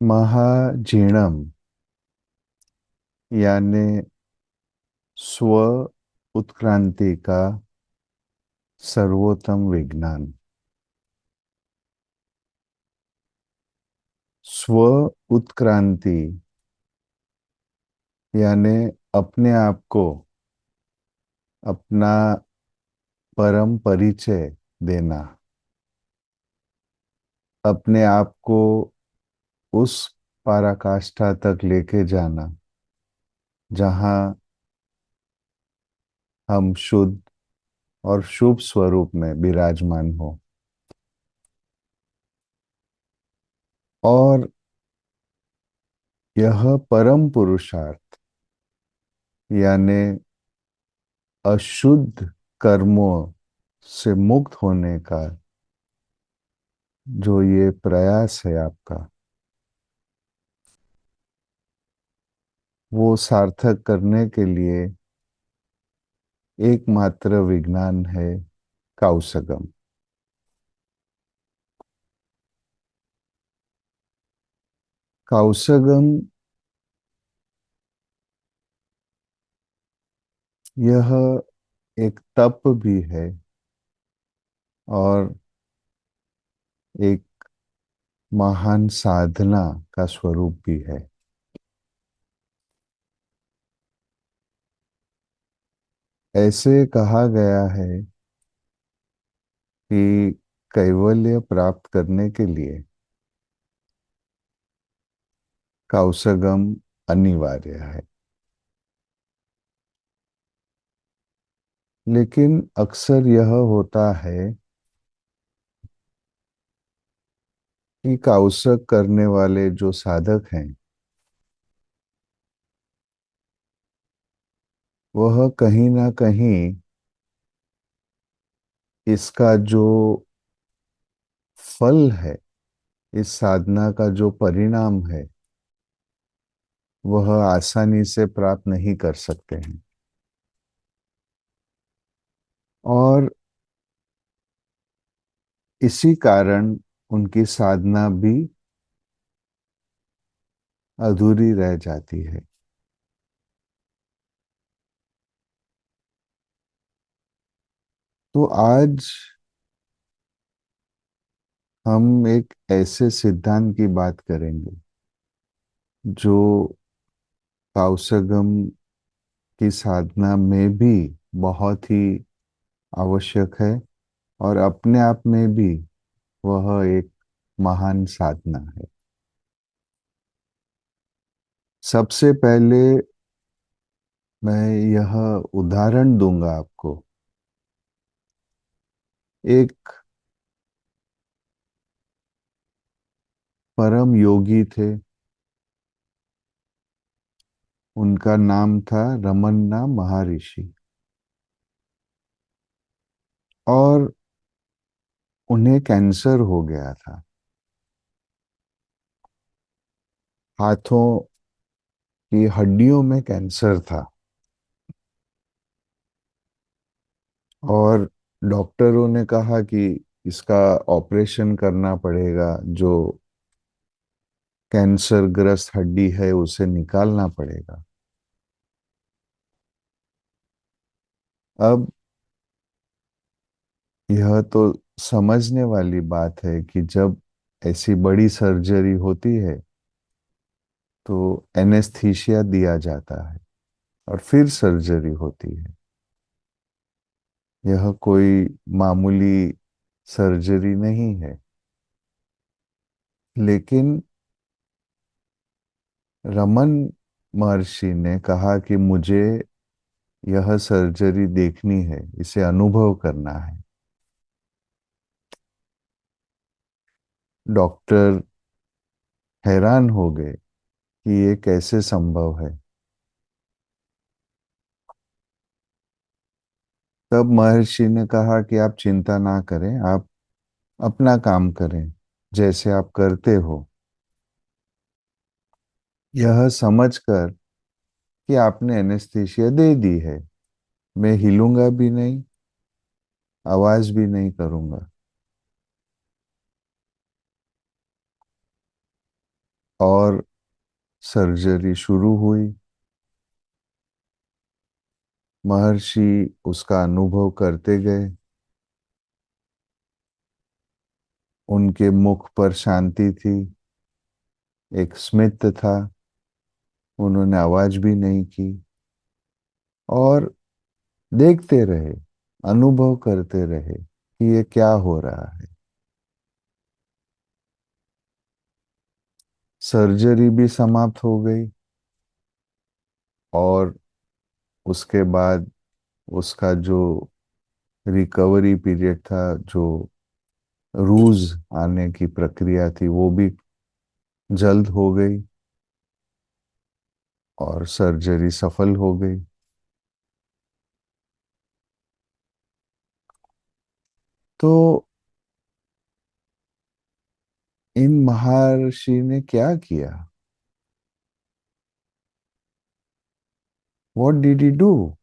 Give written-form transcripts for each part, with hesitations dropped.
महाजीणम यानी स्व उत्क्रांति का सर्वोत्तम विज्ञान। स्व उत्क्रांति यानी अपने आप को अपना परम परिचय देना, अपने आप को उस पराकाष्ठा तक लेके जाना जहाँ हम शुद्ध और शुभ स्वरूप में विराजमान हो। और यह परम पुरुषार्थ यानी अशुद्ध कर्मों से मुक्त होने का जो ये प्रयास है आपका, वो सार्थक करने के लिए एकमात्र विज्ञान है कौशगम। कौशगम यह एक तप भी है और एक महान साधना का स्वरूप भी है। ऐसे कहा गया है कि कैवल्य प्राप्त करने के लिए कौशगम अनिवार्य है। लेकिन अक्सर यह होता है कि कौशक करने वाले जो साधक हैं वह कहीं ना कहीं इसका जो फल है, इस साधना का जो परिणाम है, वह आसानी से प्राप्त नहीं कर सकते हैं। और इसी कारण उनकी साधना भी अधूरी रह जाती है। तो आज हम एक ऐसे सिद्धांत की बात करेंगे जो कौशगम की साधना में भी बहुत ही आवश्यक है और अपने आप में भी वह एक महान साधना है। सबसे पहले मैं यह उदाहरण दूंगा आपको। एक परम योगी थे, उनका नाम था रमन्ना महर्षि। और उन्हें कैंसर हो गया था, हाथों की हड्डियों में कैंसर था। और डॉक्टरों ने कहा कि इसका ऑपरेशन करना पड़ेगा, जो कैंसर ग्रस्त हड्डी है उसे निकालना पड़ेगा। अब यह तो समझने वाली बात है कि जब ऐसी बड़ी सर्जरी होती है तो एनेस्थीसिया दिया जाता है और फिर सर्जरी होती है। यह कोई मामूली सर्जरी नहीं है। लेकिन रमन महर्षि ने कहा कि मुझे यह सर्जरी देखनी है, इसे अनुभव करना है। डॉक्टर हैरान हो गए कि ये कैसे संभव है। तब महर्षि ने कहा कि आप चिंता ना करें, आप अपना काम करें जैसे आप करते हो। यह समझकर कि आपने एनेस्थीसिया दे दी है, मैं हिलूंगा भी नहीं, आवाज भी नहीं करूंगा। और सर्जरी शुरू हुई। महर्षि उसका अनुभव करते गए। उनके मुख पर शांति थी, एक स्मित था। उन्होंने आवाज भी नहीं की और देखते रहे, अनुभव करते रहे कि ये क्या हो रहा है। सर्जरी भी समाप्त हो गई और उसके बाद उसका जो रिकवरी पीरियड था, जो रूज आने की प्रक्रिया थी, वो भी जल्द हो गई और सर्जरी सफल हो गई। तो इन महर्षि ने क्या किया? What did he do?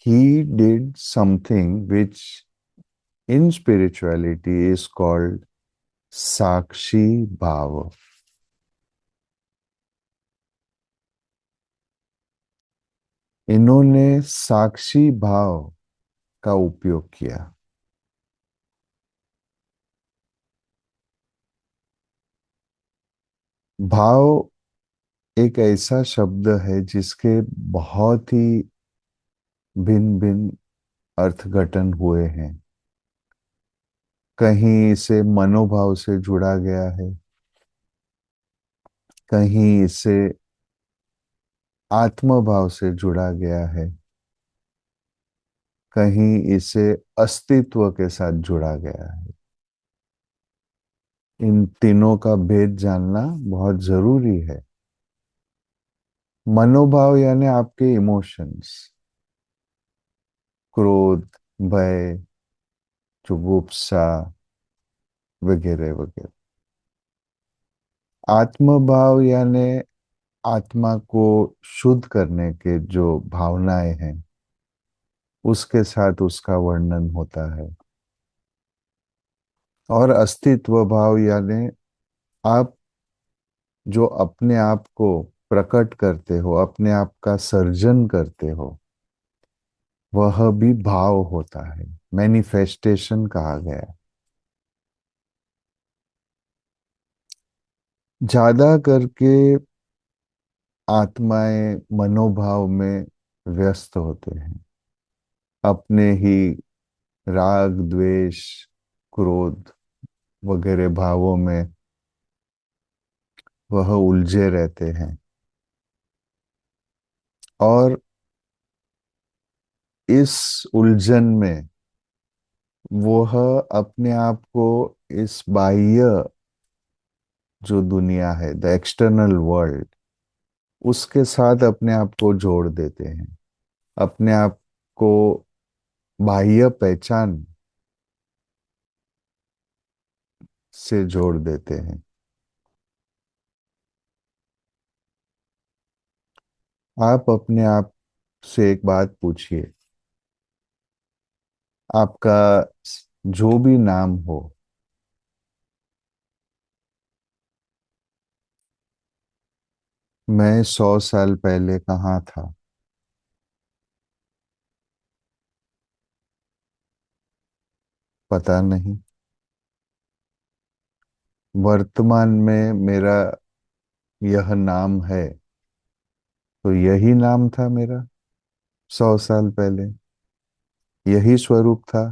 He did something which in spirituality is called Sakshi Bhava. इन्होंने साक्षी भाव का उपयोग किया। भाव एक ऐसा शब्द है जिसके बहुत ही भिन्न भिन्न अर्थघटन हुए हैं। कहीं इसे मनोभाव से जुड़ा गया है, कहीं इसे आत्मभाव से जुड़ा गया है, कहीं इसे अस्तित्व के साथ जुड़ा गया है। इन तीनों का भेद जानना बहुत जरूरी है। मनोभाव यानी आपके इमोशंस, क्रोध, भय, जुगुप्सा वगैरह वगैरह। आत्मभाव यानी आत्मा को शुद्ध करने के जो भावनाएं हैं, उसके साथ उसका वर्णन होता है। और अस्तित्व भाव यानी आप जो अपने आप को प्रकट करते हो, अपने आप का सर्जन करते हो, वह भी भाव होता है। मैनिफेस्टेशन कहा गया है। ज्यादा करके आत्माएं मनोभाव में व्यस्त होते हैं। अपने ही राग, द्वेष, क्रोध वगैरह भावों में वह उलझे रहते हैं और इस उलझन में वह अपने आप को इस बाह्य जो दुनिया है, द एक्सटर्नल वर्ल्ड, उसके साथ अपने आप को जोड़ देते हैं। अपने आप को बाह्य पहचान से जोड़ देते हैं। आप अपने आप से एक बात पूछिए। आपका जो भी नाम हो, मैं 100 साल पहले कहाँ था? पता नहीं। वर्तमान में मेरा यह नाम है, तो यही नाम था मेरा 100 साल पहले, यही स्वरूप था।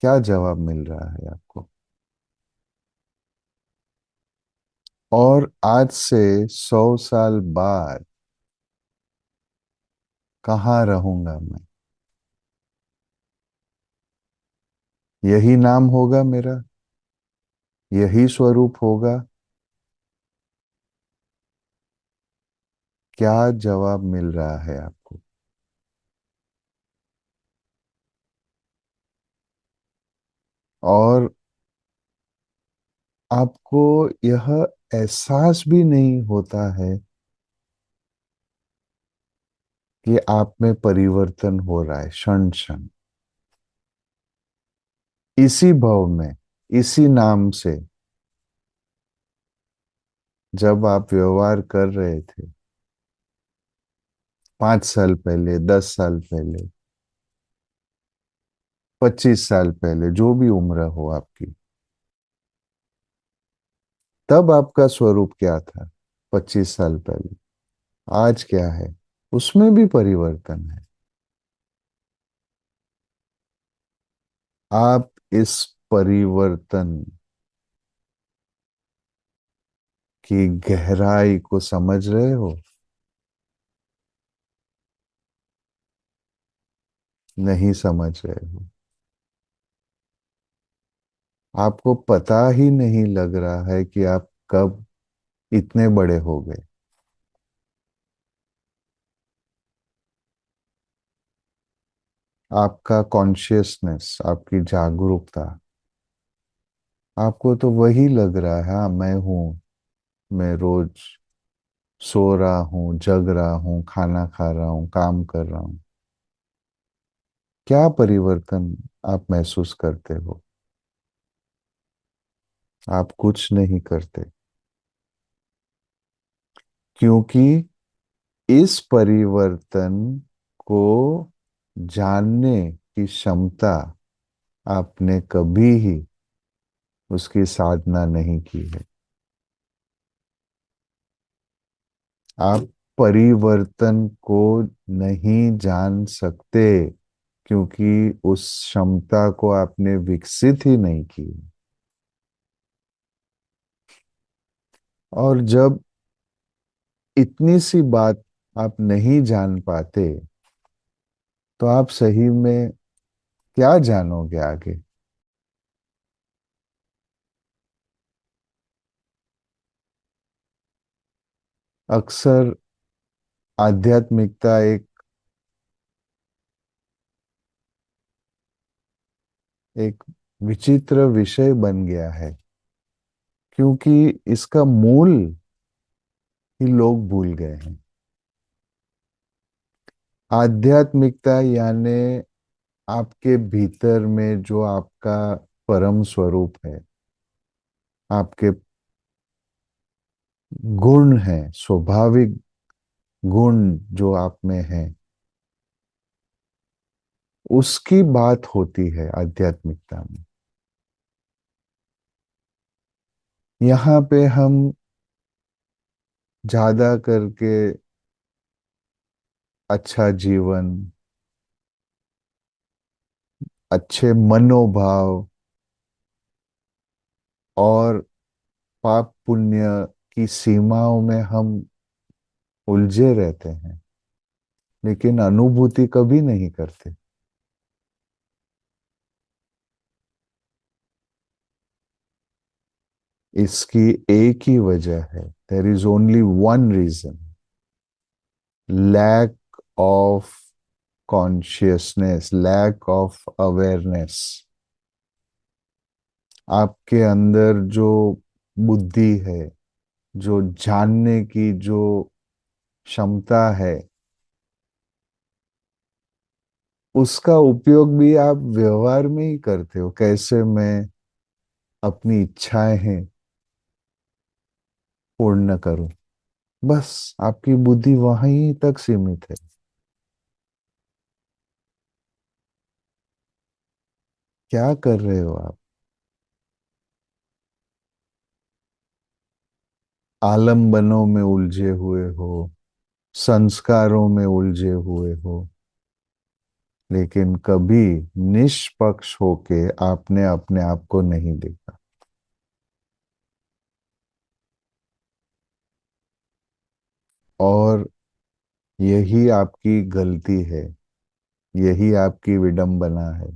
क्या जवाब मिल रहा है आपको? और आज से 100 साल बाद कहाँ रहूंगा मैं? यही नाम होगा मेरा, यही स्वरूप होगा। क्या जवाब मिल रहा है आपको? और आपको यह एहसास भी नहीं होता है कि आप में परिवर्तन हो रहा है क्षण क्षण। इसी भव में, इसी नाम से जब आप व्यवहार कर रहे थे, 5 साल पहले, 10 साल पहले, 25 साल पहले, जो भी उम्र हो आपकी, तब आपका स्वरूप क्या था? 25 साल पहले। आज क्या है? उसमें भी परिवर्तन है। आप इस परिवर्तन की गहराई को समझ रहे हो? नहीं समझ रहे हो। आपको पता ही नहीं लग रहा है कि आप कब इतने बड़े हो गए। आपका कॉन्शियसनेस, आपकी जागरूकता, आपको तो वही लग रहा है, हाँ मैं हूं, मैं रोज सो रहा हूँ, जग रहा हूँ, खाना खा रहा हूँ, काम कर रहा हूँ। क्या परिवर्तन आप महसूस करते हो? आप कुछ नहीं करते, क्योंकि इस परिवर्तन को जानने की क्षमता आपने कभी ही उसकी साधना नहीं की है। आप परिवर्तन को नहीं जान सकते, क्योंकि उस क्षमता को आपने विकसित ही नहीं की। और जब इतनी सी बात आप नहीं जान पाते, तो आप सही में क्या जानोगे आगे? अक्सर आध्यात्मिकता एक विचित्र विषय बन गया है, क्योंकि इसका मूल ही लोग भूल गए हैं। आध्यात्मिकता यानी आपके भीतर में जो आपका परम स्वरूप है, आपके गुण है, स्वाभाविक गुण जो आप में है, उसकी बात होती है आध्यात्मिकता में। यहाँ पे हम ज्यादा करके अच्छा जीवन, अच्छे मनोभाव और पाप पुण्य की सीमाओं में हम उलझे रहते हैं, लेकिन अनुभूति कभी नहीं करते। इसकी एक ही वजह है, there is only one reason: lack of consciousness, lack of awareness. आपके अंदर जो बुद्धि है, जो जानने की जो क्षमता है, उसका उपयोग भी आप व्यवहार में ही करते हो। कैसे मैं अपनी इच्छाएं हैं पूर्ण करूं, बस आपकी बुद्धि वहीं तक सीमित है। क्या कर रहे हो आप? आलंबनों में उलझे हुए हो, संस्कारों में उलझे हुए हो, लेकिन कभी निष्पक्ष होके आपने अपने आप को नहीं देखा। और यही आपकी गलती है, यही आपकी विडंबना है।